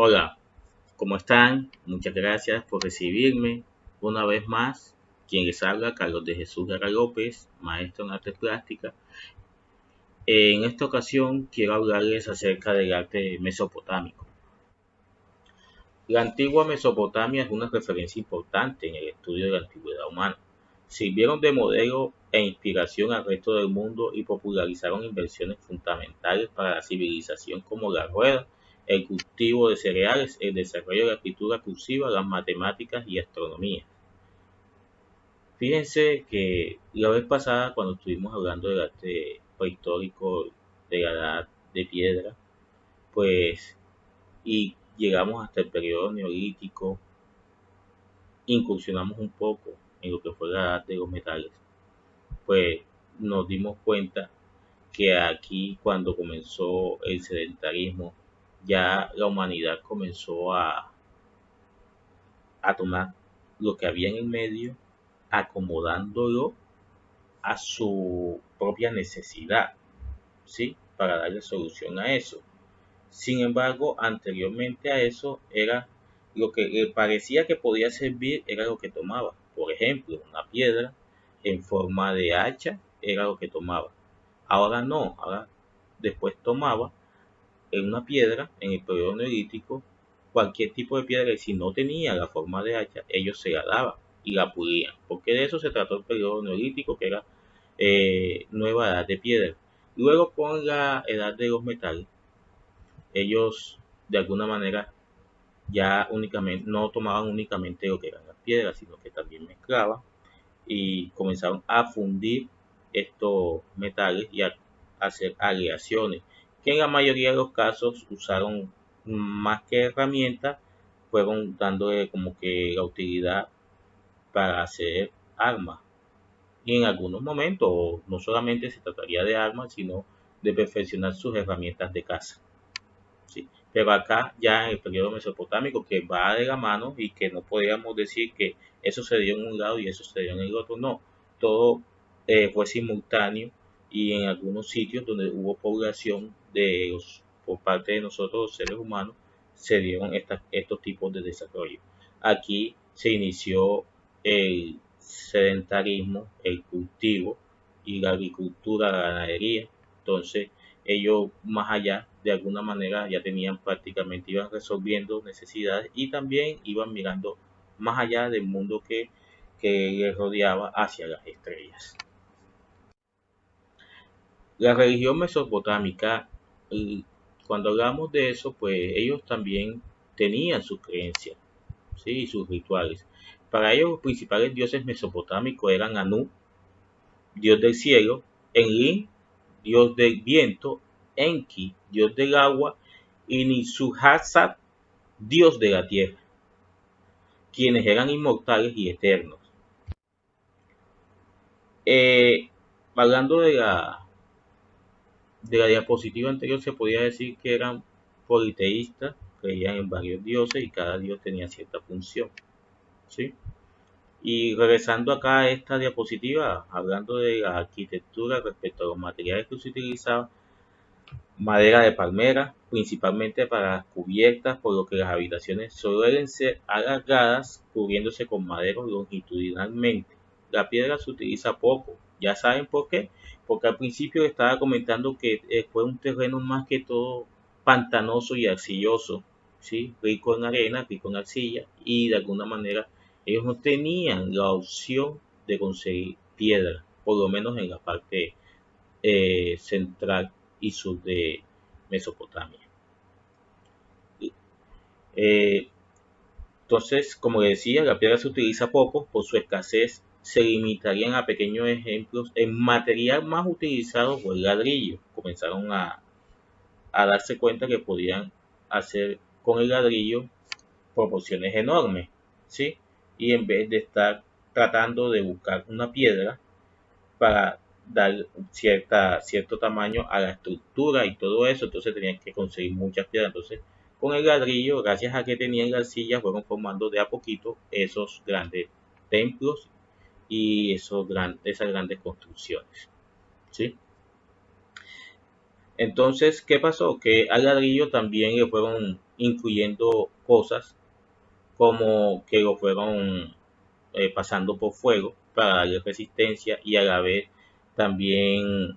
Hola, ¿cómo están? Muchas gracias por recibirme una vez más. Quien les habla, Carlos de Jesús Gara López, maestro en artes plásticas. En esta ocasión quiero hablarles acerca del arte mesopotámico. La antigua Mesopotamia es una referencia importante en el estudio de la antigüedad humana. Sirvieron de modelo e inspiración al resto del mundo y popularizaron invenciones fundamentales para la civilización como la rueda, el cultivo de cereales, el desarrollo de la escritura cursiva, las matemáticas y astronomía. Fíjense que la vez pasada, cuando estuvimos hablando del arte prehistórico de la edad de piedra, pues, y llegamos hasta el periodo neolítico, incursionamos un poco en lo que fue la edad de los metales, pues nos dimos cuenta que aquí cuando comenzó el sedentarismo, ya la humanidad comenzó a tomar lo que había en el medio, acomodándolo a su propia necesidad, ¿sí? Para darle solución a eso. Sin embargo, anteriormente a eso era lo que le parecía que podía servir, era lo que tomaba. Por ejemplo, una piedra en forma de hacha era lo que tomaba. Ahora no, ahora después tomaba en una piedra en el periodo neolítico, cualquier tipo de piedra, y si no tenía la forma de hacha, ellos se la daban y la pulían, porque de eso se trató el periodo neolítico, que era nueva edad de piedra. Luego con la edad de los metales, ellos de alguna manera ya únicamente no tomaban únicamente lo que eran las piedras, sino que también mezclaban y comenzaron a fundir estos metales y a hacer aleaciones, que en la mayoría de los casos usaron más que herramientas, fueron dándole como que la utilidad para hacer armas. Y en algunos momentos no solamente se trataría de armas, sino de perfeccionar sus herramientas de caza. ¿Sí? Pero acá ya en el periodo mesopotámico, que va de la mano y que no podríamos decir que eso se dio en un lado y eso se dio en el otro, no, todo fue simultáneo, y en algunos sitios donde hubo población por parte de nosotros los seres humanos, se dieron estos tipos de desarrollo. Aquí se inició el sedentarismo, el cultivo y la agricultura, la ganadería. Entonces ellos más allá de alguna manera ya tenían prácticamente, iban resolviendo necesidades y también iban mirando más allá del mundo que les rodeaba hacia las estrellas. La religión mesopotámica, cuando hablamos de eso, pues ellos también tenían sus creencias, ¿sí? Y sus rituales. Para ellos los principales dioses mesopotámicos eran Anu, dios del cielo; Enlil, dios del viento; Enki, dios del agua; y Nisuhassat, dios de la tierra, quienes eran inmortales y eternos. Eh, Hablando de la diapositiva anterior, se podía decir que eran politeístas, creían en varios dioses y cada dios tenía cierta función, ¿sí? Y regresando acá a esta diapositiva, hablando de la arquitectura respecto a los materiales que se utilizaban, madera de palmera, principalmente para las cubiertas, por lo que las habitaciones suelen ser alargadas, cubriéndose con madera longitudinalmente. La piedra se utiliza poco, ¿ya saben por qué? Porque al principio estaba comentando que fue un terreno más que todo pantanoso y arcilloso, ¿sí? Rico en arena, rico en arcilla, y de alguna manera ellos no tenían la opción de conseguir piedra, por lo menos en la parte central y sur de Mesopotamia. Eh, entonces, como decía, la piedra se utiliza poco, por su escasez se limitarían a pequeños ejemplos. El material más utilizado fue el ladrillo. Comenzaron a darse cuenta que podían hacer con el ladrillo proporciones enormes, ¿sí? Y en vez de estar tratando de buscar una piedra para dar cierto tamaño a la estructura y todo eso, entonces tenían que conseguir muchas piedras. Entonces, con el ladrillo, gracias a que tenían la arcilla, fueron formando de a poquito esos grandes templos y esas grandes construcciones, ¿sí? Entonces, ¿qué pasó? Que al ladrillo también le fueron incluyendo cosas como que lo fueron pasando por fuego para darle resistencia, y a la vez también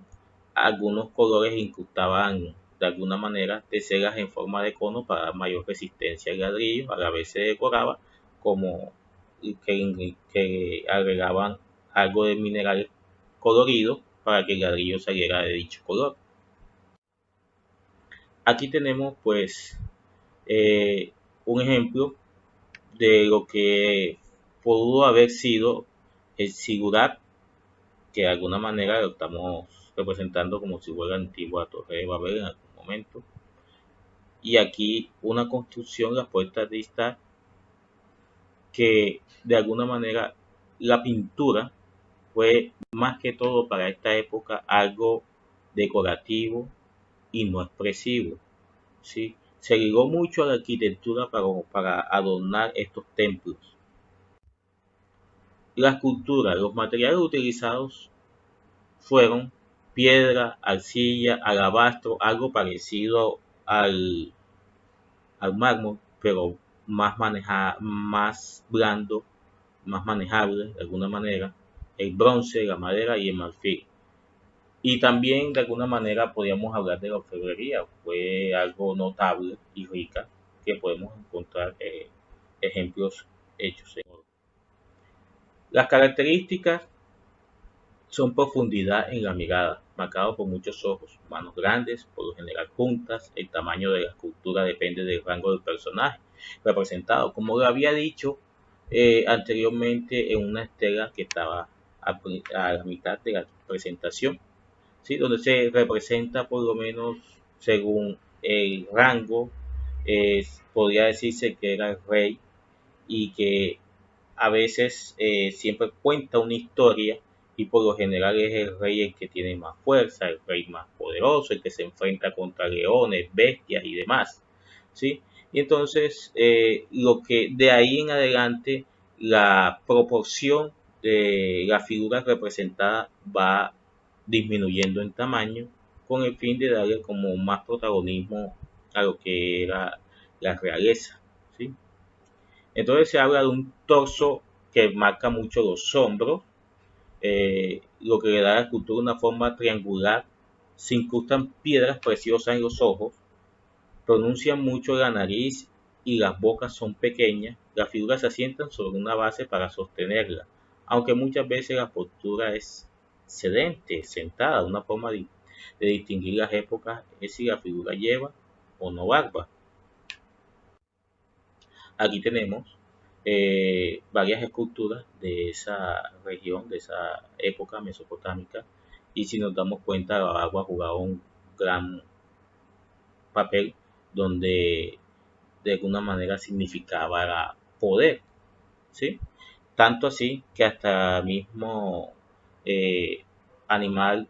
algunos colores incrustaban de alguna manera teselas en forma de cono para dar mayor resistencia al ladrillo. A la vez se decoraba como que agregaban algo de mineral colorido para que el ladrillo saliera de dicho color. Aquí tenemos pues eh, un ejemplo de lo que pudo haber sido el Sigurat, que de alguna manera lo estamos representando como si fuera la antigua Torre de Babel en algún momento. Y aquí una construcción, la Puerta de Istar, que de alguna manera la pintura fue más que todo para esta época algo decorativo y no expresivo, ¿sí? Se ligó mucho a la arquitectura para adornar estos templos. La escultura, los materiales utilizados fueron piedra, arcilla, alabastro, algo parecido al mármol, pero más blando, más manejable de alguna manera, el bronce, la madera y el marfil. Y también de alguna manera podríamos hablar de la orfebrería, fue algo notable y rica que podemos encontrar ejemplos hechos en oro. Las características son profundidad en la mirada, marcado por muchos ojos, manos grandes, por lo general juntas. El tamaño de la escultura depende del rango del personaje representado. Como lo había dicho anteriormente en una estela que estaba a la mitad de la presentación, ¿sí? Donde se representa por lo menos según el rango, podría decirse que era el rey, y que a veces siempre cuenta una historia, y por lo general es el rey el que tiene más fuerza, el rey más poderoso, el que se enfrenta contra leones, bestias y demás, ¿sí? Y entonces lo que de ahí en adelante la proporción de la figura representada va disminuyendo en tamaño con el fin de darle como más protagonismo a lo que era la realeza, ¿sí? Entonces se habla de un torso que marca mucho los hombros, lo que le da a la escultura una forma triangular. Se incrustan piedras preciosas en los ojos, pronuncian mucho la nariz y las bocas son pequeñas. Las figuras se asientan sobre una base para sostenerla, aunque muchas veces la postura es sedente, sentada. Una forma de distinguir las épocas es si la figura lleva o no barba. Aquí tenemos varias esculturas de esa región, de esa época mesopotámica, y si nos damos cuenta, la agua jugaba un gran papel, donde de alguna manera significaba poder, ¿sí? Tanto así que hasta mismo eh, animal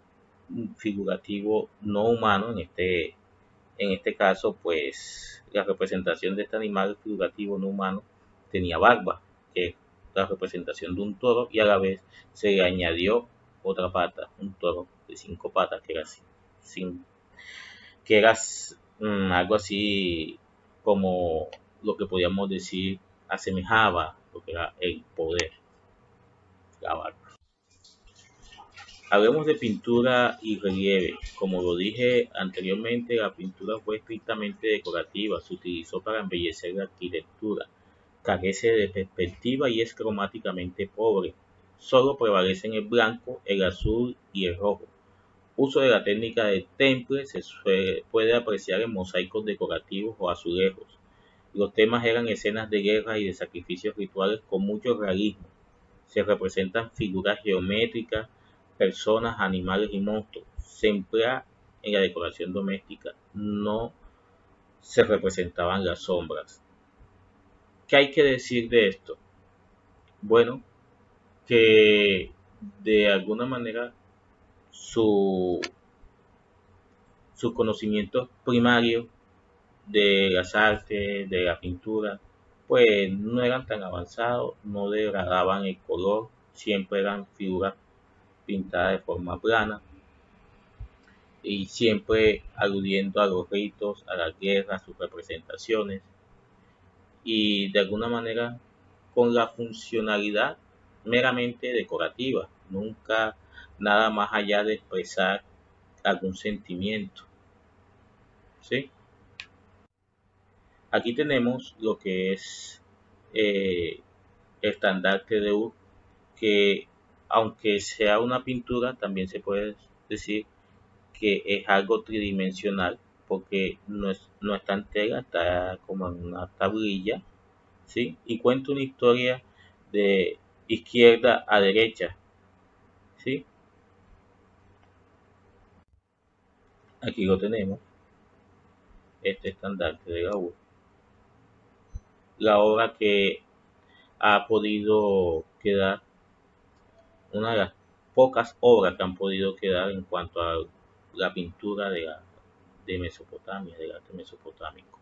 figurativo no humano, en este caso, pues la representación de este animal figurativo no humano tenía barba, que es la representación de un toro, y a la vez se le añadió otra pata, un toro de 5 patas, sin, que era algo así como lo que podíamos decir asemejaba lo que era el poder, la barba. Hablemos de pintura y relieve. Como lo dije anteriormente, la pintura fue estrictamente decorativa, se utilizó para embellecer la arquitectura, carece de perspectiva y es cromáticamente pobre. Solo prevalecen el blanco, el azul y el rojo. Uso de la técnica de temple puede apreciar en mosaicos decorativos o azulejos. Los temas eran escenas de guerra y de sacrificios rituales con mucho realismo. Se representan figuras geométricas, personas, animales y monstruos. Se emplea en la decoración doméstica, no se representaban las sombras. ¿Qué hay que decir de esto? Bueno, que de alguna manera su, sus conocimientos primarios de las artes, de la pintura, pues no eran tan avanzados, no degradaban el color, siempre eran figuras pintadas de forma plana. y siempre aludiendo a los ritos, a las guerras, sus representaciones y de alguna manera con la funcionalidad meramente decorativa, nunca nada más allá de expresar algún sentimiento, ¿sí? Aquí tenemos lo que es eh, el estandarte de Ur, que aunque sea una pintura, también se puede decir que es algo tridimensional, porque no está entera, está como en una tablilla, ¿sí? Y cuenta una historia de izquierda a derecha, ¿sí? Aquí lo tenemos, este estandarte de la U. La obra que ha podido quedar, una de las pocas obras que han podido quedar en cuanto a la pintura de Mesopotamia, del arte mesopotámico.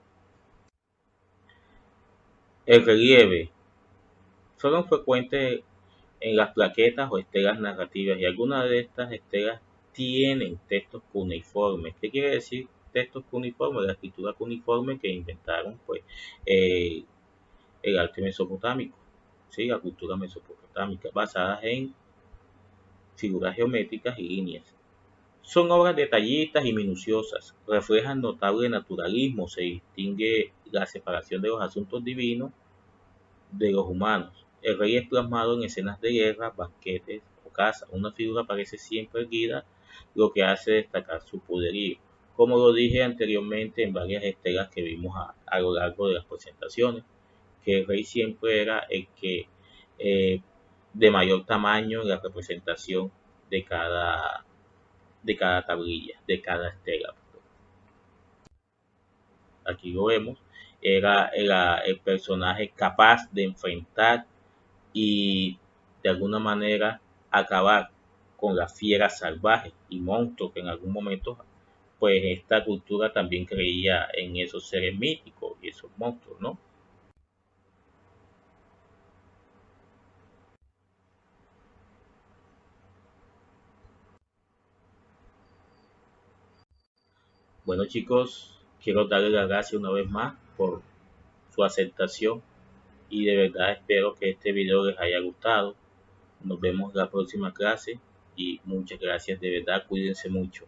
El relieve fueron frecuentes en las plaquetas o estelas narrativas y algunas de estas estelas tienen textos cuneiformes. ¿Qué quiere decir textos cuneiformes? La escritura cuneiforme que inventaron pues eh, el arte mesopotámico, ¿sí? La cultura mesopotámica, basadas en figuras geométricas y líneas. Son obras detallistas y minuciosas, reflejan notable naturalismo, se distingue la separación de los asuntos divinos de los humanos. El rey es plasmado en escenas de guerra, banquetes o caza. Una figura parece siempre erguida, lo que hace destacar su poderío. Como lo dije anteriormente en varias estelas que vimos a lo largo de las presentaciones, que el rey siempre era el que eh, de mayor tamaño en la representación de de cada tablilla, de cada estela. Aquí lo vemos, era el personaje capaz de enfrentar y de alguna manera acabar con las fieras salvajes y monstruos que en algún momento pues esta cultura también creía en esos seres míticos y esos monstruos, ¿no? Bueno chicos, quiero darles las gracias una vez más por su aceptación y de verdad espero que este video les haya gustado. Nos vemos la próxima clase y muchas gracias, de verdad, cuídense mucho.